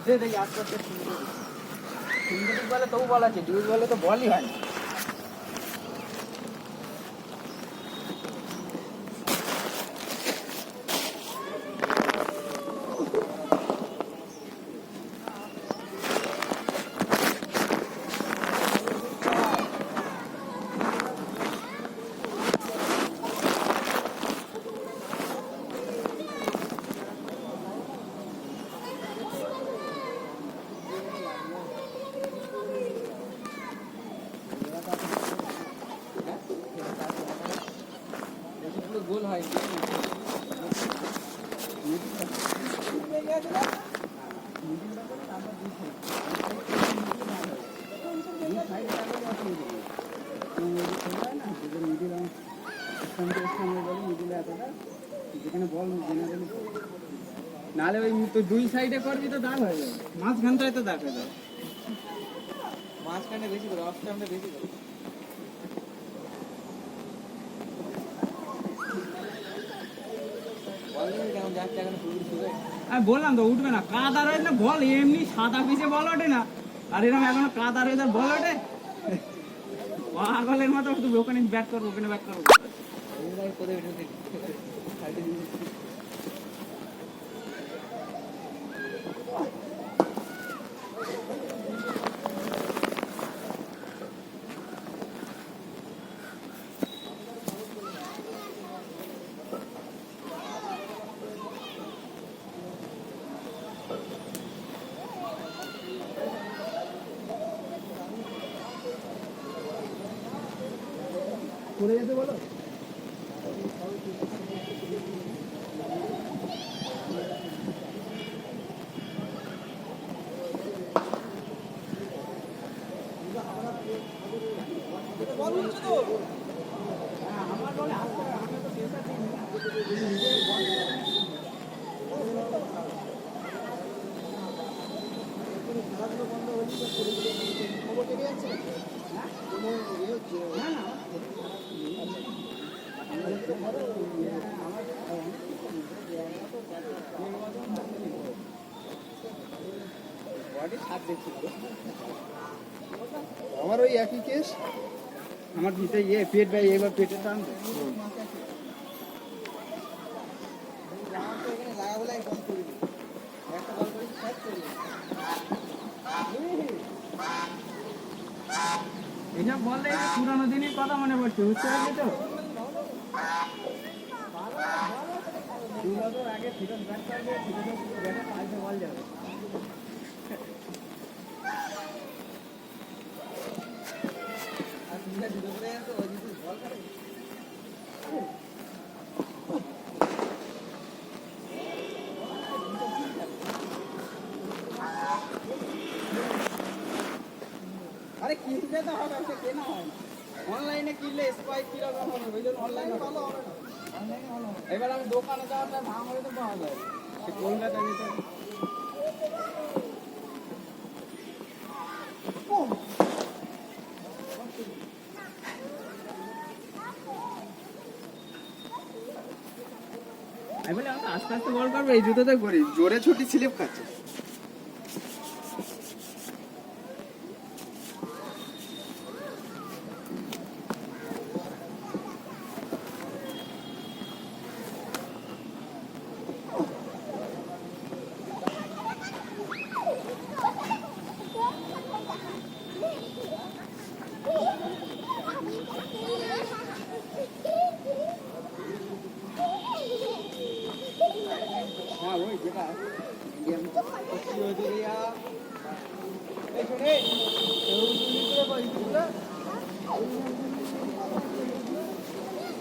দেখি আস্তে আস্তে সিনথেটিক বলে তবু বল আছে, ডিউজ বলে তো বলই হয় না। গোল হয় যেখানে বল নাহলে ওই তো দুই সাইডে করবি তো দাগ হয়ে যাবে, মাঝখানটায় তো দাগ হয়ে যাবে। মাঝখানে বেশি করে, অফ টাইমটা বেশি করে। আমি বললাম তো উঠবে না, কাদা রয়েছে না বল, এমনি সাদা পিছে বল ওঠে না, আর এরকম এখনো কাদা রয়েছে বল ওঠে। পাগলের মতো তুমি ওখানে ব্যাট করবো, ওখানে ব্যাট করবো। পড়ে যেতে বলো। আমার বলে আসতে আমি তো চেষ্টা খেলাধুলো বন্ধ হয়েছে, খবর টেকে যাচ্ছে না কোনো ইয়ে হচ্ছে না। আমার ওই একই কেস, আমার ভিতরে ইয়ে পেট ভাই, এবার পেটের টান এইসব বললে পুরানো দিনের কথা মনে পড়ছে, বুঝতে পারছি তো। আগে ফিরত ব্যাট করবে, ফিরত পাল্টে বল যাবে। আরে কিনতে তো হবে, একটা কেনা হয় না। অনলাইনে কিনলে স্পাইক কিরকম হবে, ওই জন্য অনলাইনে ভালো হবে না। এবার আমি দোকানে যাওয়াটা ভাঙলে তো পাওয়া যায়, সে কলকাতা যেতে হবে। আমি বলে আমাকে আস্তে আস্তে বল করবো, এই জুতোতে করি, জোরে ছুটি স্লিপ খাচ্ছে। হ্যাঁ ওই যেটা এই শোনে